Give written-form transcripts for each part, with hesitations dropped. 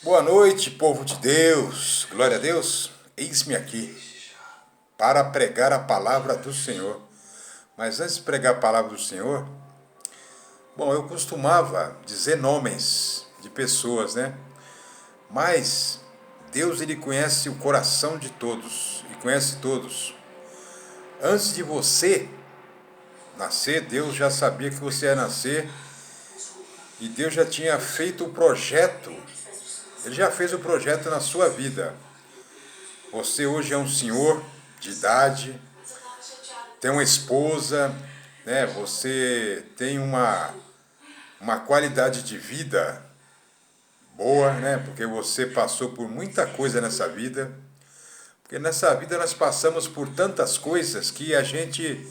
Boa noite, povo de Deus, glória a Deus. Eis-me aqui para pregar a palavra do Senhor. Mas antes de pregar a palavra do Senhor, eu costumava dizer nomes de pessoas, né? Mas Deus, ele conhece o coração de todos e conhece todos. Antes de você nascer, Deus já sabia que você ia nascer e Deus já tinha feito o projeto. Ele já fez o projeto na sua vida. Você hoje é um senhor de idade, tem uma esposa, né? Você tem uma qualidade de vida boa, né? Porque você passou por muita coisa nessa vida. Porque nessa vida nós passamos por tantas coisas que a gente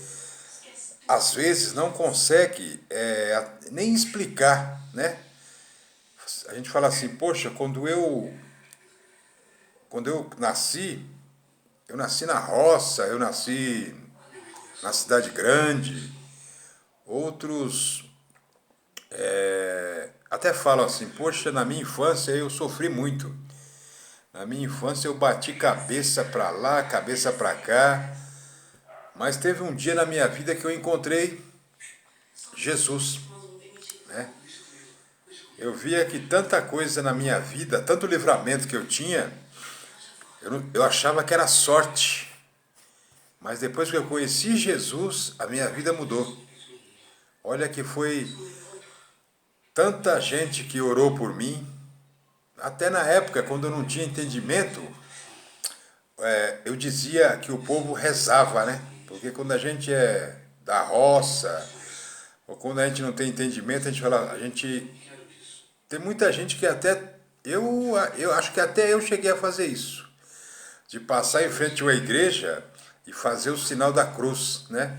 às vezes não consegue nem explicar, né? A gente fala assim, poxa, quando eu nasci, eu nasci na roça, eu nasci na cidade grande. Outros até falam assim, poxa, na minha infância eu sofri muito. Na minha infância eu bati cabeça pra lá, cabeça pra cá. Mas teve um dia na minha vida que eu encontrei Jesus, né? Eu via que tanta coisa na minha vida, tanto livramento que eu tinha, eu achava que era sorte. Mas depois que eu conheci Jesus, a minha vida mudou. Olha que foi tanta gente que orou por mim. Até na época, quando eu não tinha entendimento, eu dizia que o povo rezava, né? Porque quando a gente é da roça, ou quando a gente não tem entendimento, a gente fala, a gente tem muita gente que até eu acho que até eu cheguei a fazer isso, de passar em frente a uma igreja e fazer o sinal da cruz, né?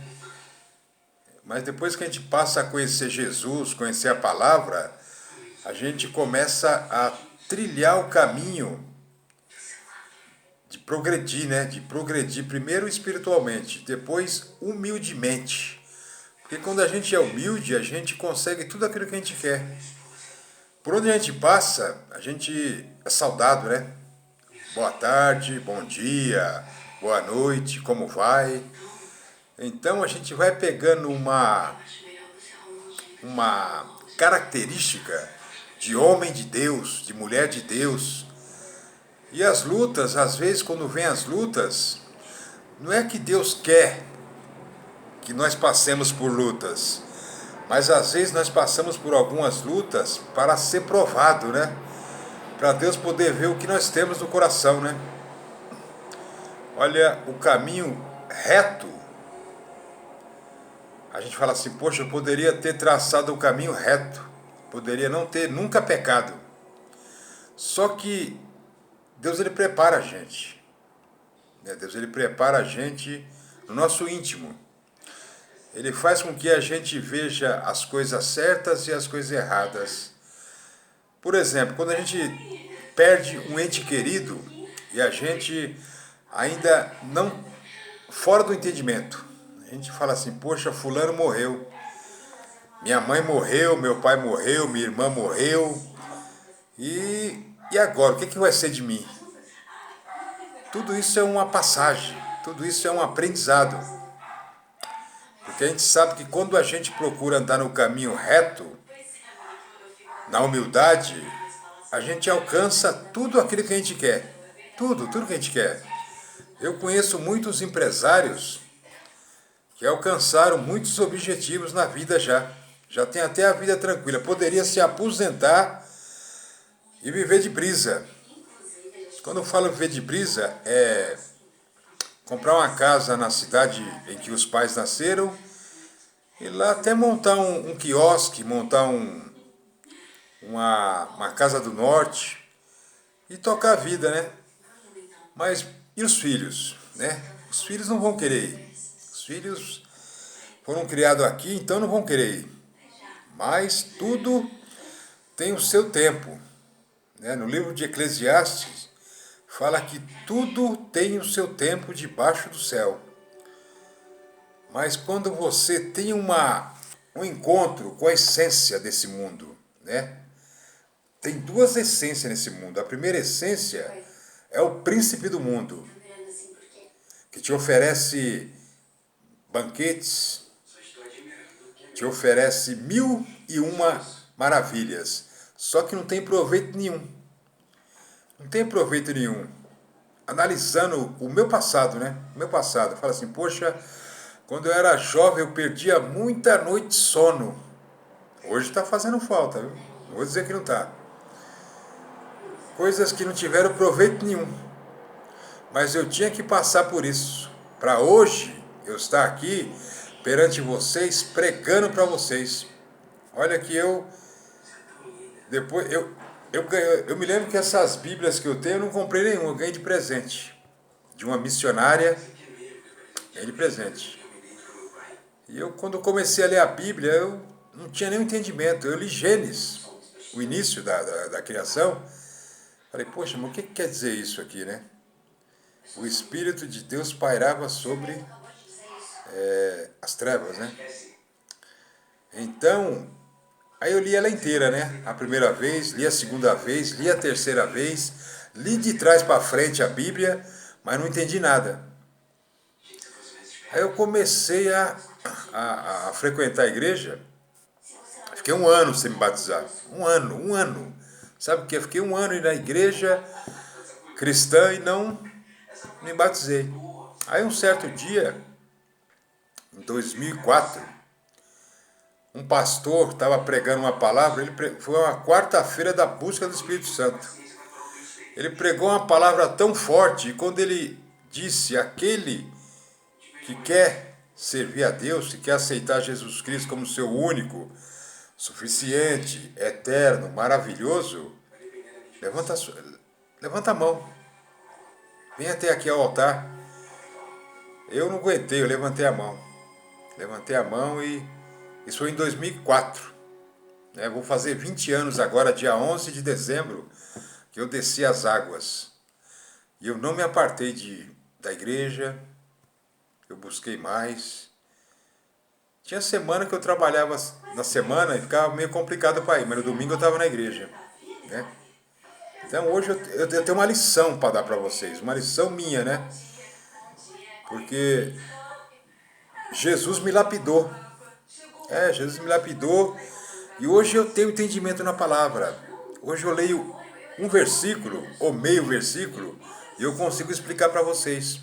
Mas depois que a gente passa a conhecer Jesus, conhecer a palavra, a gente começa a trilhar o caminho de progredir, né? De progredir primeiro espiritualmente, depois humildemente. Porque quando a gente é humilde, a gente consegue tudo aquilo que a gente quer. Por onde a gente passa, a gente é saudado, né? Boa tarde, bom dia, boa noite, como vai? Então a gente vai pegando uma característica de homem de Deus, de mulher de Deus. E as lutas, às vezes, quando vem as lutas, não é que Deus quer que nós passemos por lutas, mas às vezes nós passamos por algumas lutas para ser provado, né? Para Deus poder ver o que nós temos no coração, né? Olha, o caminho reto, a gente fala assim, poxa, eu poderia ter traçado o caminho reto, poderia não ter nunca pecado. Só que Deus, ele prepara a gente, né? Deus, ele prepara a gente no nosso íntimo. Ele faz com que a gente veja as coisas certas e as coisas erradas. Por exemplo, quando a gente perde um ente querido e a gente ainda não, fora do entendimento, a gente fala assim, poxa, fulano morreu, minha mãe morreu, meu pai morreu, minha irmã morreu, e agora, o que vai ser de mim? Tudo isso é uma passagem, tudo isso é um aprendizado, porque a gente sabe que quando a gente procura andar no caminho reto, na humildade, a gente alcança tudo aquilo que a gente quer. Tudo que a gente quer. Eu conheço muitos empresários que alcançaram muitos objetivos na vida já. Já tem até a vida tranquila. Poderia se aposentar e viver de brisa. Quando eu falo viver de brisa, é comprar uma casa na cidade em que os pais nasceram e lá até montar um quiosque, montar uma casa do norte e tocar a vida, né? Mas e os filhos, né? Os filhos não vão querer ir. Os filhos foram criados aqui, então não vão querer ir. Mas tudo tem o seu tempo, né? No livro de Eclesiastes fala que tudo tem o seu tempo debaixo do céu. Mas quando você tem um encontro com a essência desse mundo, né? tem duas essências nesse mundo. A primeira essência é o príncipe do mundo, que te oferece banquetes, te oferece 1001 maravilhas, só que não tem proveito nenhum. Não tem proveito nenhum. Analisando o meu passado, né? O meu passado. Fala assim, poxa, quando eu era jovem eu perdia muita noite de sono. Hoje está fazendo falta, viu? Não vou dizer que não está. Coisas que não tiveram proveito nenhum. Mas eu tinha que passar por isso. Para hoje eu estar aqui perante vocês, pregando para vocês. Olha que depois eu me lembro que essas Bíblias que eu tenho eu não comprei nenhuma, eu ganhei de presente. De uma missionária, ganhei de presente. E eu, quando comecei a ler a Bíblia, eu não tinha nenhum entendimento. Eu li Gênesis, o início da criação. Falei, poxa, mas o que quer dizer isso aqui, né? O Espírito de Deus pairava sobre as trevas, né? Então, aí eu li ela inteira, né? A primeira vez, li a segunda vez, li a terceira vez, li de trás para frente a Bíblia, mas não entendi nada. Aí eu comecei a frequentar a igreja, fiquei um ano sem me batizar. Um ano. Sabe o que? Eu fiquei um ano na igreja cristã e não me batizei. Aí um certo dia, em 2004, um pastor estava pregando uma palavra, foi uma quarta-feira da busca do Espírito Santo. Ele pregou uma palavra tão forte, e quando ele disse, aquele que quer servir a Deus, que quer aceitar Jesus Cristo como seu único, suficiente, eterno, maravilhoso, levanta a mão, vem até aqui ao altar. Eu não aguentei, eu levantei a mão. Levantei a mão e isso foi em 2004. Né? Vou fazer 20 anos agora, dia 11 de dezembro, que eu desci as águas. E eu não me apartei da igreja, eu busquei mais. Tinha semana que eu trabalhava na semana e ficava meio complicado para ir, mas no domingo eu estava na igreja. Né? Então hoje eu tenho uma lição para dar para vocês, uma lição minha, né? Porque Jesus me lapidou. Jesus me lapidou e hoje eu tenho entendimento na palavra. Hoje eu leio um versículo, ou meio versículo, e eu consigo explicar para vocês.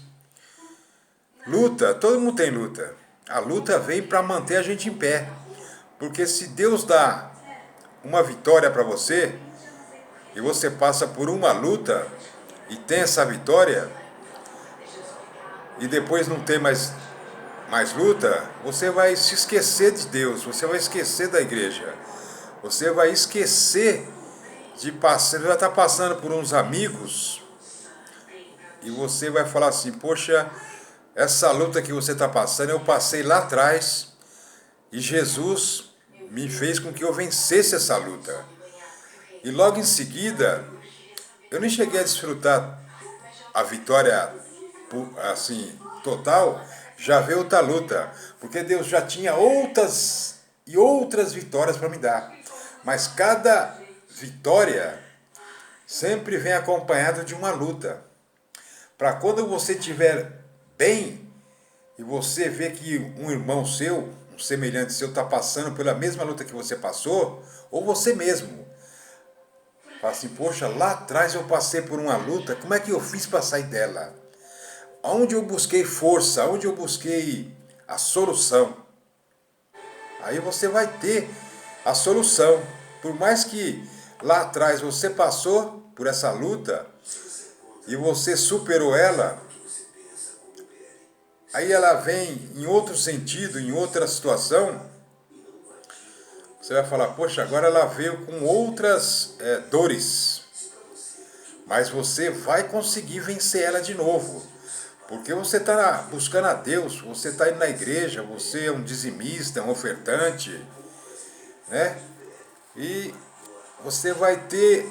Luta, todo mundo tem luta. A luta vem para manter a gente em pé. Porque se Deus dá uma vitória para você, e você passa por uma luta, e tem essa vitória, e depois não tem mais luta, você vai se esquecer de Deus, você vai esquecer da igreja, você vai esquecer de passar, você vai estar passando por uns amigos e você vai falar assim, poxa, essa luta que você está passando, eu passei lá atrás e Jesus me fez com que eu vencesse essa luta. E logo em seguida, eu nem cheguei a desfrutar a vitória assim, total, já veio outra luta, porque Deus já tinha outras e outras vitórias para me dar. Mas cada vitória sempre vem acompanhada de uma luta. Para quando você estiver bem e você vê que um irmão seu, um semelhante seu, está passando pela mesma luta que você passou, ou você mesmo, fala assim, poxa, lá atrás eu passei por uma luta, como é que eu fiz para sair dela? Onde eu busquei força, onde eu busquei a solução. Aí você vai ter a solução. Por mais que lá atrás você passou por essa luta e você superou ela, aí ela vem em outro sentido, em outra situação, você vai falar, poxa, agora ela veio com outras dores. Mas você vai conseguir vencer ela de novo. Porque você está buscando a Deus, você está indo na igreja, você é um dizimista, um ofertante, né? E você vai ter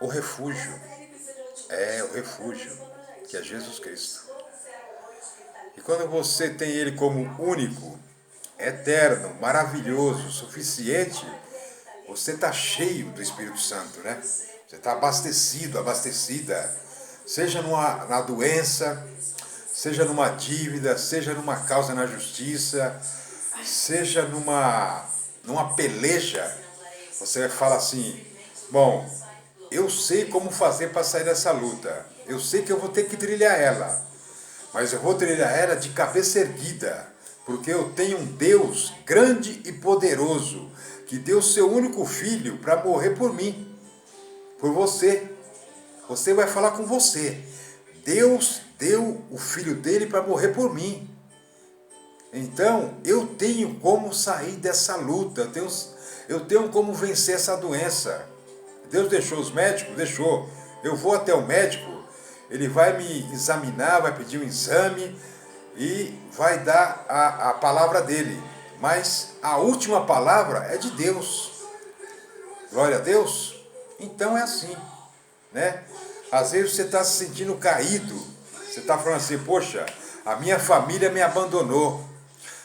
o refúgio. O refúgio, que é Jesus Cristo. E quando você tem Ele como único, eterno, maravilhoso, suficiente, você está cheio do Espírito Santo, né? Você está abastecido, abastecida, seja na doença, seja numa dívida, seja numa causa na justiça, seja numa peleja. Você fala assim, bom, eu sei como fazer para sair dessa luta, eu sei que eu vou ter que trilhar ela, mas eu vou trilhar ela de cabeça erguida, porque eu tenho um Deus grande e poderoso, que deu seu único filho para morrer por mim, por você. Você vai falar com você. Deus deu o filho dele para morrer por mim. Então, eu tenho como sair dessa luta, eu tenho como vencer essa doença. Deus deixou os médicos? Deixou. Eu vou até o médico, ele vai me examinar, vai pedir um exame e vai dar a palavra dele. Mas a última palavra é de Deus. Glória a Deus. Então é assim, né? Às vezes você está se sentindo caído. Você está falando assim, poxa, a minha família me abandonou.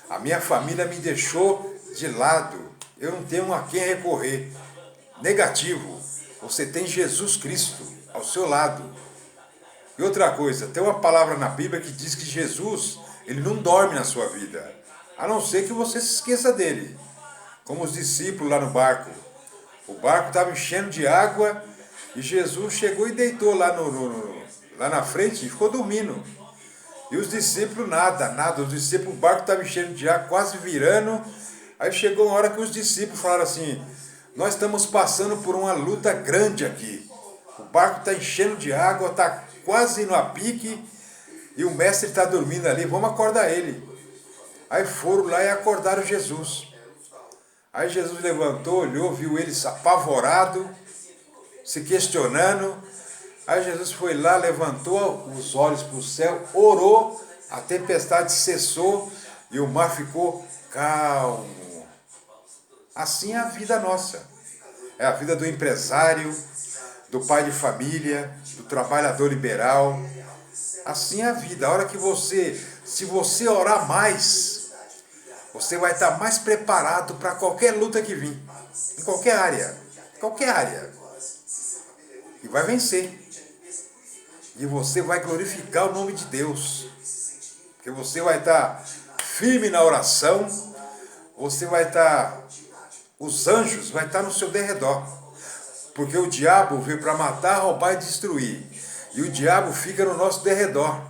A minha família me deixou de lado. Eu não tenho a quem recorrer. Negativo. Você tem Jesus Cristo ao seu lado. E outra coisa, tem uma palavra na Bíblia que diz que Jesus, ele não dorme na sua vida. A não ser que você se esqueça dele. Como os discípulos lá no barco. O barco estava enchendo de água e Jesus chegou e deitou lá, lá na frente e ficou dormindo. E os discípulos nada. Os discípulos, o barco estava enchendo de água, quase virando. Aí chegou uma hora que os discípulos falaram assim, nós estamos passando por uma luta grande aqui. O barco está enchendo de água, está quase indo a pique e o mestre está dormindo ali, vamos acordar ele. Aí foram lá e acordaram Jesus. Aí Jesus levantou, olhou, viu eles apavorado, se questionando. Aí Jesus foi lá, levantou os olhos para o céu, orou, a tempestade cessou e o mar ficou calmo. Assim é a vida nossa. É a vida do empresário, do pai de família, do trabalhador liberal. Assim é a vida. A hora que se você orar mais, você vai estar mais preparado para qualquer luta que vir. Em qualquer área. Qualquer área. E vai vencer. E você vai glorificar o nome de Deus. Porque você vai estar firme na oração. Você vai estar... Os anjos vão estar no seu derredor. Porque o diabo veio para matar, roubar e destruir. E o diabo fica no nosso derredor,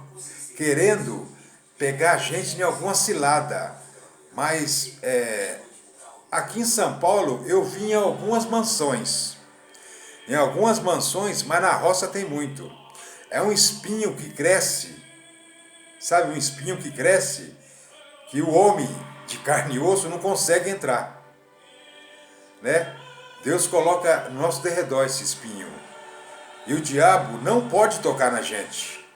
querendo pegar a gente em alguma cilada. Mas aqui em São Paulo eu vi em algumas mansões. Em algumas mansões, mas na roça tem muito. É um espinho que cresce. Sabe, um espinho que cresce, que o homem de carne e osso não consegue entrar. Né? Deus coloca no nosso derredor esse espinho. E o diabo não pode tocar na gente.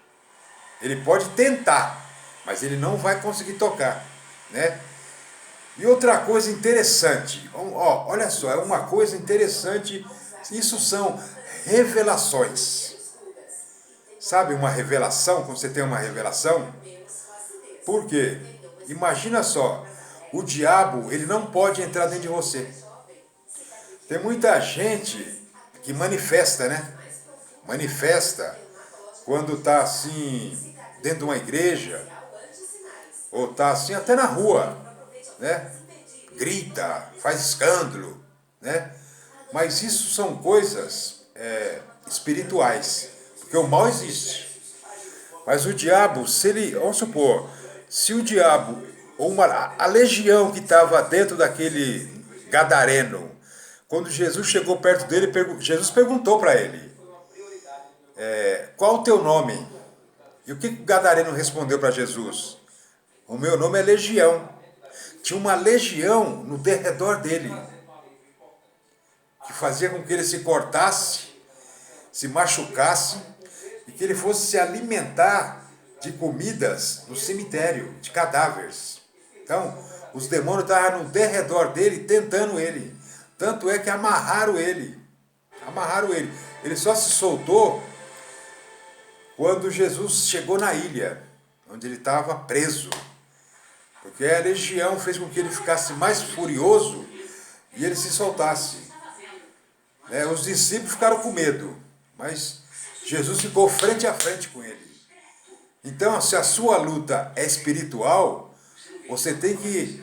Ele pode tentar, mas ele não vai conseguir tocar, né? E outra coisa interessante, olha só, é uma coisa interessante, isso são revelações. Sabe uma revelação, quando você tem uma revelação? Por quê? Imagina só, o diabo, ele não pode entrar dentro de você. Tem muita gente que manifesta, né? Manifesta quando está assim, dentro de uma igreja, ou está assim até na rua, né? Grita, faz escândalo, né? Mas isso são coisas espirituais, porque o mal existe. Mas o diabo, vamos supor, se o diabo, ou a legião que estava dentro daquele gadareno, quando Jesus chegou perto dele, Jesus perguntou para ele, qual o teu nome? E o que o gadareno respondeu para Jesus? O meu nome é Legião. Tinha uma legião no derredor dele, que fazia com que ele se cortasse, se machucasse, e que ele fosse se alimentar de comidas no cemitério, de cadáveres. Então, os demônios estavam no derredor dele, tentando ele. Tanto é que amarraram ele. Amarraram ele. Ele só se soltou quando Jesus chegou na ilha, onde ele estava preso. Porque a legião fez com que ele ficasse mais furioso e ele se soltasse. Os discípulos ficaram com medo, mas Jesus ficou frente a frente com ele. Então, se a sua luta é espiritual, você tem que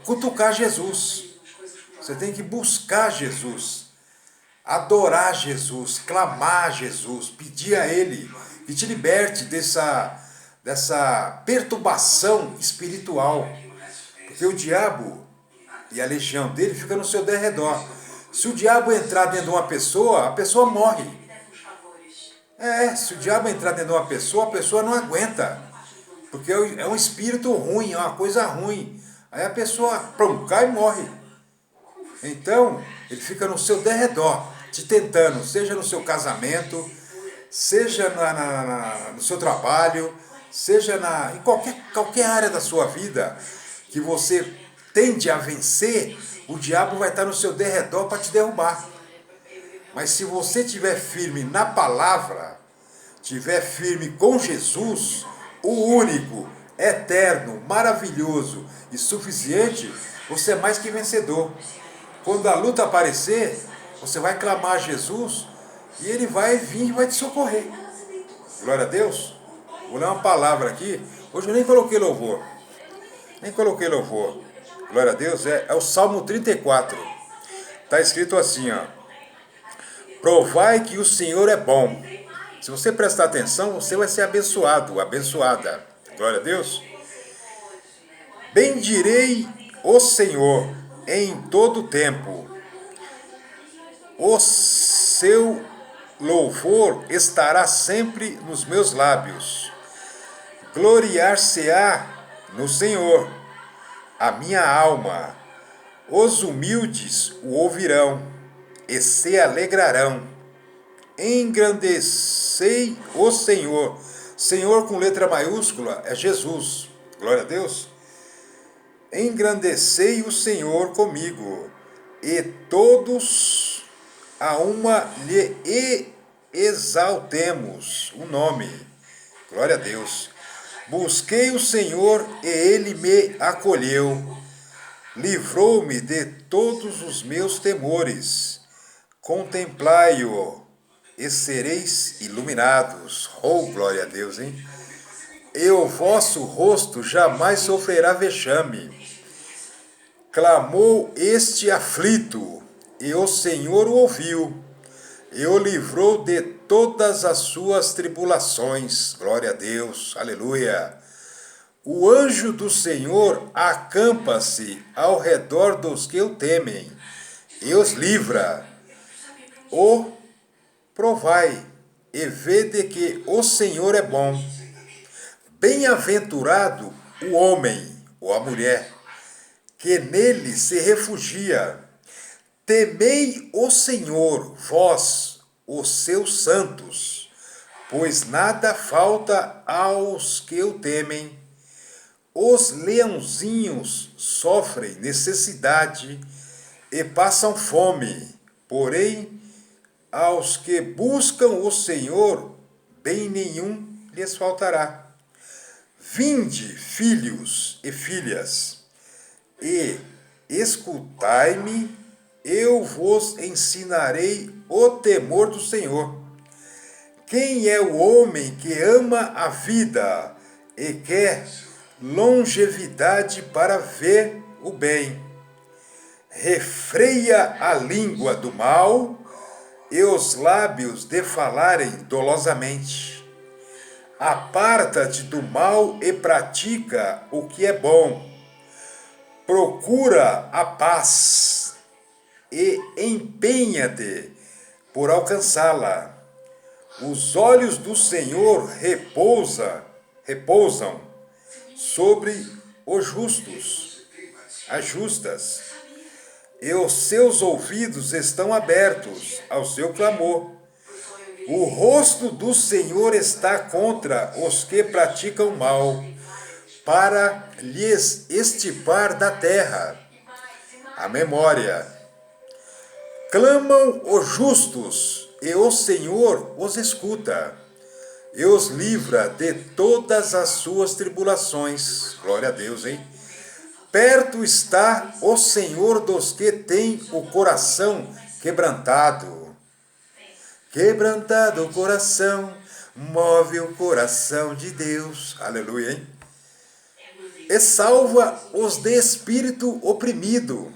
cutucar Jesus. Você tem que buscar Jesus, adorar Jesus, clamar a Jesus, pedir a Ele que te liberte dessa perturbação espiritual. Porque o diabo e a legião dele fica no seu derredor. Se o diabo entrar dentro de uma pessoa, a pessoa morre. Se o diabo entrar dentro de uma pessoa, a pessoa não aguenta. Porque é um espírito ruim, é uma coisa ruim. Aí a pessoa cai e morre. Então, ele fica no seu derredor, te tentando, seja no seu casamento, seja no seu trabalho, seja em qualquer área da sua vida que você tende a vencer, o diabo vai estar no seu derredor para te derrubar. Mas se você estiver firme na palavra, estiver firme com Jesus, o único, eterno, maravilhoso e suficiente, você é mais que vencedor. Quando a luta aparecer, você vai clamar a Jesus e Ele vai vir e vai te socorrer. Glória a Deus. Vou ler uma palavra aqui. Hoje eu nem coloquei louvor. Glória a Deus. É o Salmo 34. Está escrito assim, ó. Provai que o Senhor é bom. Se você prestar atenção, você vai ser abençoado, abençoada. Glória a Deus. Bendirei o Senhor em todo tempo. O seu louvor estará sempre nos meus lábios. Gloriar-se-á no Senhor a minha alma. Os humildes o ouvirão e se alegrarão. Engrandecei o Senhor. Senhor com letra maiúscula é Jesus. Glória a Deus. Engrandecei o Senhor comigo, e todos a uma lhe exaltemos o nome. Glória a Deus. Busquei o Senhor e Ele me acolheu. Livrou-me de todos os meus temores. Contemplai-o e sereis iluminados. Oh, glória a Deus, hein? E o vosso rosto jamais sofrerá vexame. Clamou este aflito, e o Senhor o ouviu, e o livrou de todas as suas tribulações. Glória a Deus, aleluia. O anjo do Senhor acampa-se ao redor dos que o temem, e os livra. O provai, e vede que o Senhor é bom. Bem-aventurado o homem, ou a mulher, que nele se refugia. Temei o Senhor, vós, os seus santos, pois nada falta aos que o temem. Os leãozinhos sofrem necessidade e passam fome, porém, aos que buscam o Senhor, bem nenhum lhes faltará. Vinde, filhos e filhas, e escutai-me, eu vos ensinarei o temor do Senhor. Quem é o homem que ama a vida e quer longevidade para ver o bem? Refreia a língua do mal e os lábios de falarem dolosamente. Aparta-te do mal e pratica o que é bom. Procura a paz e empenha-te por alcançá-la. Os olhos do Senhor repousam sobre os justos, as justas, e os seus ouvidos estão abertos ao seu clamor. O rosto do Senhor está contra os que praticam mal, para lhes extirpar da terra a memória. Clamam os justos, e o Senhor os escuta, e os livra de todas as suas tribulações. Glória a Deus, hein? Perto está o Senhor dos que têm o coração quebrantado. Quebrantado o coração, move o coração de Deus. Aleluia, hein? E salva os de espírito oprimido.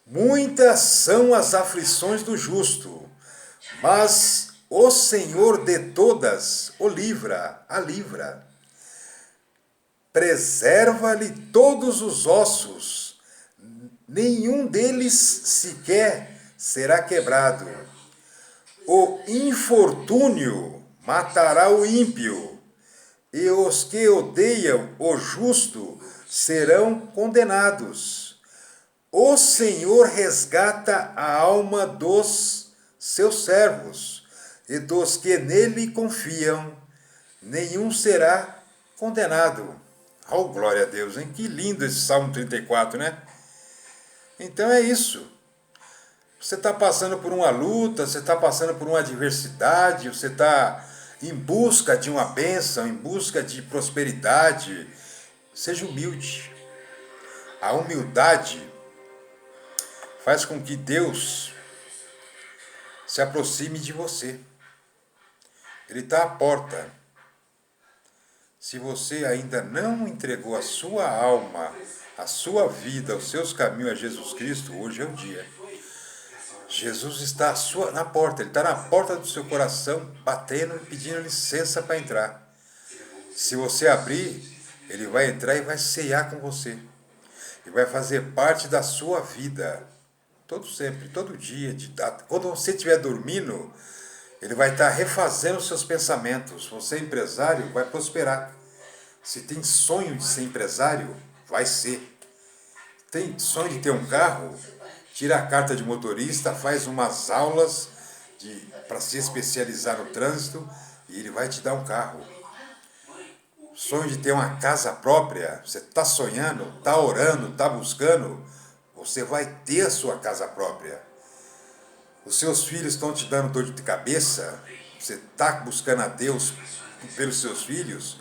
Muitas são as aflições do justo, mas o Senhor de todas o livra, a livra. Preserva-lhe todos os ossos, nenhum deles sequer será quebrado. O infortúnio matará o ímpio, e os que odeiam o justo serão condenados. O Senhor resgata a alma dos seus servos, e dos que nele confiam, nenhum será condenado. Oh, glória a Deus, hein? Que lindo esse Salmo 34, né? Então é isso. Você está passando por uma luta, você está passando por uma adversidade, você está em busca de uma bênção, em busca de prosperidade. Seja humilde. A humildade faz com que Deus se aproxime de você. Ele está à porta. Se você ainda não entregou a sua alma, a sua vida, os seus caminhos a Jesus Cristo, hoje é o dia. Jesus está na porta, Ele está na porta do seu coração, batendo e pedindo licença para entrar. Se você abrir, Ele vai entrar e vai ceiar com você. E vai fazer parte da sua vida. Todo dia. Quando você estiver dormindo, Ele vai estar refazendo os seus pensamentos. Você é empresário, vai prosperar. Se tem sonho de ser empresário, vai ser. Tem sonho de ter um carro? Tira a carta de motorista, faz umas aulas para se especializar no trânsito e ele vai te dar um carro. Sonho de ter uma casa própria, você está sonhando, está orando, está buscando, você vai ter a sua casa própria. Os seus filhos estão te dando dor de cabeça, você está buscando a Deus pelos seus filhos.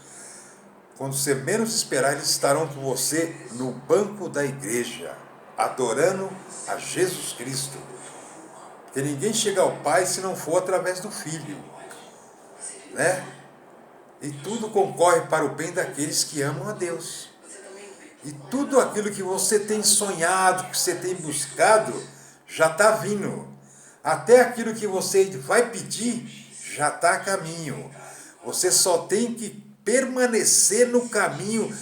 Quando você menos esperar, eles estarão com você no banco da igreja, adorando a Jesus Cristo. Porque ninguém chega ao Pai se não for através do Filho, né? E tudo concorre para o bem daqueles que amam a Deus. E tudo aquilo que você tem sonhado, que você tem buscado, já está vindo. Até aquilo que você vai pedir, já está a caminho. Você só tem que permanecer no caminho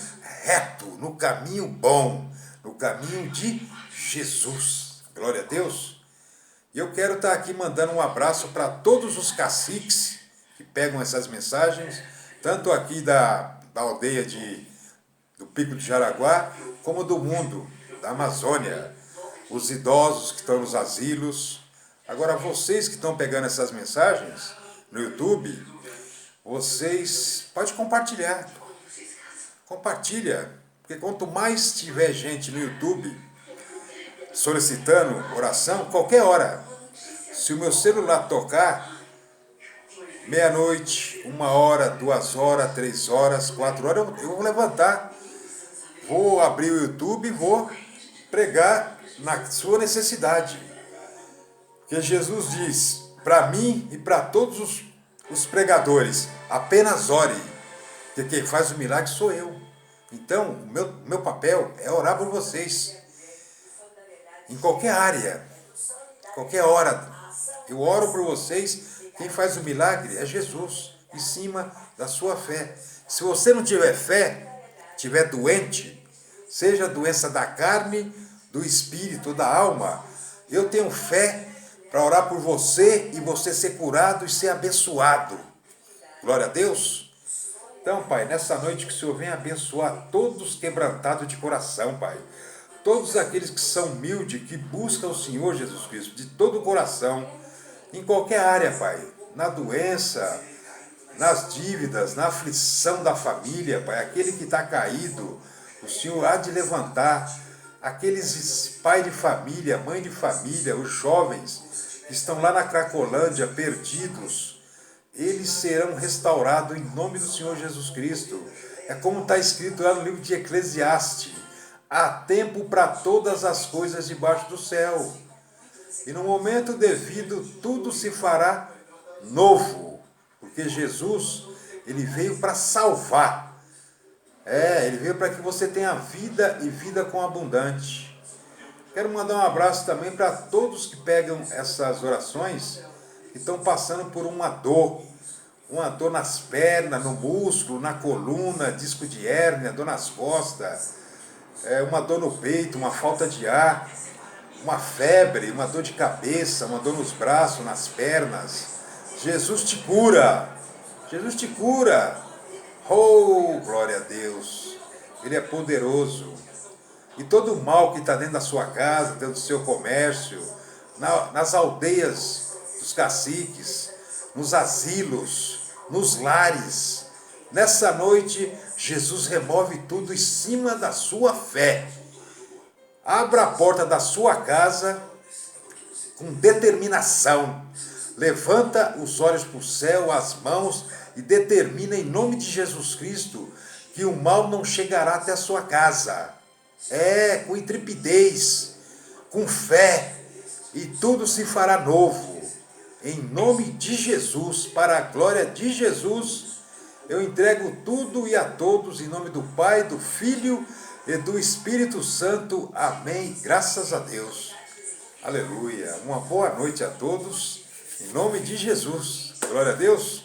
reto, no caminho bom, no caminho de Jesus. Glória a Deus. E eu quero estar aqui mandando um abraço para todos os caciques que pegam essas mensagens, tanto aqui da aldeia do Pico de Jaraguá, como do mundo, da Amazônia, os idosos que estão nos asilos. Agora, vocês que estão pegando essas mensagens no YouTube, vocês podem compartilhar. Compartilha, porque quanto mais tiver gente no YouTube solicitando oração, qualquer hora, se o meu celular tocar, meia-noite, 1 hora, 2 horas, 3 horas, 4 horas, eu vou levantar, vou abrir o YouTube e vou pregar na sua necessidade. Porque Jesus diz, para mim e para todos os pregadores, apenas ore, porque quem faz o milagre sou eu. Então, o meu papel é orar por vocês, em qualquer área, qualquer hora. Eu oro por vocês, quem faz o milagre é Jesus, em cima da sua fé. Se você não tiver fé, estiver doente, seja a doença da carne, do espírito, da alma, eu tenho fé para orar por você e você ser curado e ser abençoado. Glória a Deus. Então, Pai, nessa noite que o Senhor venha abençoar todos quebrantados de coração, Pai. Todos aqueles que são humildes, que buscam o Senhor Jesus Cristo de todo o coração, em qualquer área, Pai. Na doença, nas dívidas, na aflição da família, Pai. Aquele que está caído, o Senhor há de levantar. Aqueles pai de família, mãe de família, os jovens que estão lá na Cracolândia, perdidos, eles serão restaurados em nome do Senhor Jesus Cristo. É como está escrito lá no livro de Eclesiastes: há tempo para todas as coisas debaixo do céu. E no momento devido, tudo se fará novo. Porque Jesus, ele veio para salvar. Ele veio para que você tenha vida e vida com abundante. Quero mandar um abraço também para todos que pegam essas orações e estão passando por uma dor nas pernas, no músculo, na coluna, disco de hérnia, dor nas costas, uma dor no peito, uma falta de ar, uma febre, uma dor de cabeça, uma dor nos braços, nas pernas. Jesus te cura! Jesus te cura! Oh, glória a Deus! Ele é poderoso. E todo o mal que está dentro da sua casa, dentro do seu comércio, nas aldeias dos caciques, nos asilos, nos lares, nessa noite, Jesus remove tudo em cima da sua fé. Abra a porta da sua casa com determinação. Levanta os olhos para o céu, as mãos, e determina em nome de Jesus Cristo que o mal não chegará até a sua casa. Com intrepidez, com fé, e tudo se fará novo. Em nome de Jesus, para a glória de Jesus, eu entrego tudo e a todos, em nome do Pai, do Filho e do Espírito Santo. Amém. Graças a Deus. Aleluia. Uma boa noite a todos, em nome de Jesus. Glória a Deus.